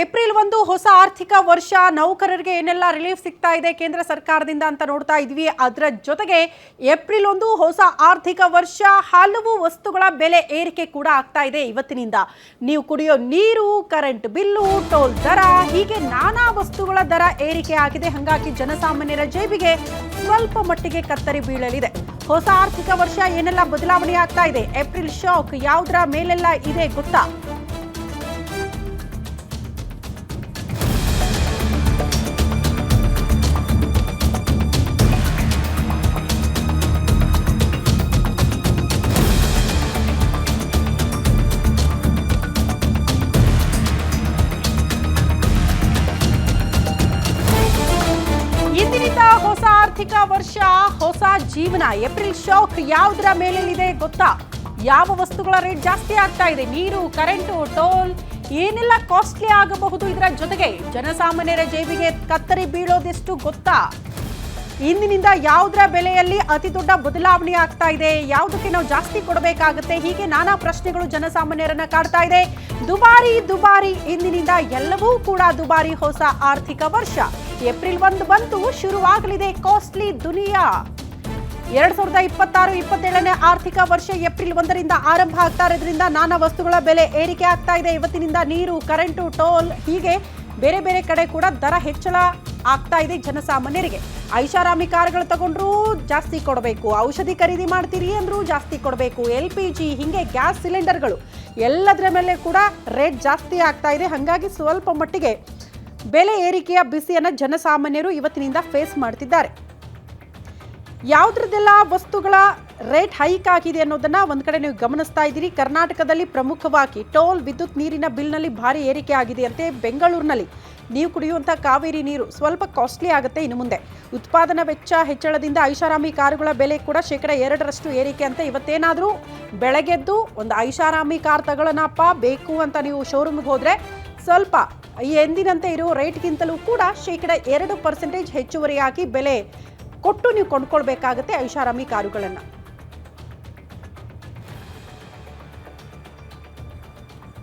April 1 ಹೊಸ ಆರ್ಥಿಕ ವರ್ಷ ನೌಕರರಿಗೆ ಏನೆಲ್ಲ ರಿಲೀಫ್ ಸಿಗ್ತಾ ಇದೆ ಕೇಂದ್ರ ಸರ್ಕಾರದಿಂದ ಅಂತ ನೋಡ್ತಾ ಇದ್ವಿ. ಅದರ ಜೊತೆಗೆ ಏಪ್ರಿಲ್ 1 ಹೊಸ ಆರ್ಥಿಕ ವರ್ಷ ಹಲವು ವಸ್ತುಗಳ ಬೆಲೆ ಏರಿಕೆ ಕೂಡ ಆಗ್ತಾ ಇದೆ ಇವತ್ತಿನಿಂದ. ನೀವು ಕುಡಿಯೋ ನೀರು, ಕರೆಂಟ್ ಬಿಲ್ಲು, ಟೋಲ್ ದರ ಹೀಗೆ ನಾನಾ ವಸ್ತುಗಳ ದರ ಏರಿಕೆ ಆಗಿದೆ. ಹಾಗಾಗಿ ಜನಸಾಮಾನ್ಯರ ಜೇಬಿಗೆ ಸ್ವಲ್ಪ ಮಟ್ಟಿಗೆ ಕತ್ತರಿ ಬೀಳಲಿದೆ. ಹೊಸ ಆರ್ಥಿಕ ವರ್ಷ ಏನೆಲ್ಲ ಬದಲಾವಣೆ ಆಗ್ತಾ ಇದೆ, ಏಪ್ರಿಲ್ ಶಾಕ್ ಯಾವುದರ ಮೇಲೆಲ್ಲ ಇದೆ ಗೊತ್ತಾ? ಇಂದಿನಿಂದ ಹೊಸ ಆರ್ಥಿಕ ವರ್ಷ, ಹೊಸ ಜೀವನ. ಏಪ್ರಿಲ್ ಶಾಕ್ ಯಾವುದರ ಮೇಲಿದೆ ಗೊತ್ತಾ? ಯಾವ ವಸ್ತುಗಳ ರೇಟ್ ಜಾಸ್ತಿ ಆಗ್ತಾ ಇದೆ, ನೀರು, ಕರೆಂಟು, ಟೋಲ್ ಏನೆಲ್ಲ ಕಾಸ್ಟ್ಲಿ ಆಗಬಹುದು. ಇದರ ಜೊತೆಗೆ ಜನಸಾಮಾನ್ಯರ ಜೇಬಿಗೆ ಕತ್ತರಿ ಬೀಳೋದೆಷ್ಟು ಗೊತ್ತಾ? ಇಂದಿನಿಂದ ಯಾವುದರ ಬೆಲೆಯಲ್ಲಿ ಅತಿ ದೊಡ್ಡ ಬದಲಾವಣೆ ಆಗ್ತಾ ಇದೆ, ಯಾವುದಕ್ಕೆ ನಾವು ಜಾಸ್ತಿ ಕೊಡಬೇಕಾಗುತ್ತೆ, ಹೀಗೆ ನಾನಾ ಪ್ರಶ್ನೆಗಳು ಜನಸಾಮಾನ್ಯರನ್ನ ಕಾಡ್ತಾ ಇದೆ. ದುಬಾರಿ ಇಂದಿನಿಂದ ಎಲ್ಲವೂ ಕೂಡ ದುಬಾರಿ. ಹೊಸ ಆರ್ಥಿಕ ವರ್ಷ ಏಪ್ರಿಲ್ 1 ಬಂತು, ಶುರುವಾಗಲಿದೆ ಕಾಸ್ಟ್ಲಿ ದುನಿಯಾ. 2026-27ನೇ ಆರ್ಥಿಕ ವರ್ಷ ಏಪ್ರಿಲ್ 1ರಿಂದ ಆರಂಭ ಆಗ್ತಾ ಇರೋದ್ರಿಂದ ನಾನಾ ವಸ್ತುಗಳ ಬೆಲೆ ಏರಿಕೆ ಆಗ್ತಾ ಇದೆ. ಇವತ್ತಿನಿಂದ ನೀರು, ಕರೆಂಟು, ಟೋಲ್ ಹೀಗೆ ಬೇರೆ ಬೇರೆ ಕಡೆ ಕೂಡ ದರ ಹೆಚ್ಚಳ ಆಗ್ತಾ ಇದೆ ಜನಸಾಮಾನ್ಯರಿಗೆ. ಐಷಾರಾಮಿ ಕಾರುಗಳು ತಗೊಂಡ್ರೂ ಜಾಸ್ತಿ ಕೊಡಬೇಕು, ಔಷಧಿ ಖರೀದಿ ಮಾಡ್ತೀರಿ ಅಂದ್ರೂ ಜಾಸ್ತಿ ಕೊಡಬೇಕು, LPG ಹಿಂಗೆ ಗ್ಯಾಸ್ ಸಿಲಿಂಡರ್ಗಳು ಎಲ್ಲದರ ಮೇಲೆ ಕೂಡ ರೇಟ್ ಜಾಸ್ತಿ ಆಗ್ತಾ ಇದೆ. ಹಾಗಾಗಿ ಸ್ವಲ್ಪ ಮಟ್ಟಿಗೆ ಬೆಲೆ ಏರಿಕೆಯ ಬಿಸಿಯನ್ನು ಜನಸಾಮಾನ್ಯರು ಇವತ್ತಿನಿಂದ ಫೇಸ್ ಮಾಡ್ತಿದ್ದಾರೆ. ಯಾವುದ್ರದ್ದೆಲ್ಲ ವಸ್ತುಗಳ ರೇಟ್ ಹೈಕ್ ಆಗಿದೆ ಅನ್ನೋದನ್ನ ಒಂದ್ ಕಡೆ ನೀವು ಗಮನಿಸ್ತಾ ಇದ್ದೀರಿ. ಕರ್ನಾಟಕದಲ್ಲಿ ಪ್ರಮುಖವಾಗಿ ಟೋಲ್, ವಿದ್ಯುತ್, ನೀರಿನ ಬಿಲ್ನಲ್ಲಿ ಭಾರಿ ಏರಿಕೆ ಆಗಿದೆ ಅಂತೆ. ಬೆಂಗಳೂರಿನಲ್ಲಿ ನೀವು ಕುಡಿಯುವಂಥ ಕಾವೇರಿ ನೀರು ಸ್ವಲ್ಪ ಕಾಸ್ಟ್ಲಿ ಆಗುತ್ತೆ ಇನ್ನು ಮುಂದೆ. ಉತ್ಪಾದನಾ ವೆಚ್ಚ ಹೆಚ್ಚಳದಿಂದ ಐಷಾರಾಮಿ ಕಾರುಗಳ ಬೆಲೆ ಕೂಡ 2% ಏರಿಕೆ ಅಂತ. ಇವತ್ತೇನಾದರೂ ಬೆಳಗ್ಗೆದ್ದು ಒಂದು ಐಷಾರಾಮಿ ಕಾರ್ ತಗೊಳ್ಳೋಣಪ್ಪ ಬೇಕು ಅಂತ ನೀವು ಶೋರೂಮ್ಗೆ ಹೋದರೆ ಸ್ವಲ್ಪ ಎಂದಿನಂತೆ ಇರೋ ರೇಟ್ಗಿಂತಲೂ ಕೂಡ 2% ಹೆಚ್ಚುವರಿಯಾಗಿ ಬೆಲೆ ಕೊಟ್ಟು ನೀವು ಕೊಂಡ್ಕೊಳ್ಬೇಕಾಗುತ್ತೆ ಐಷಾರಾಮಿ ಕಾರುಗಳನ್ನು.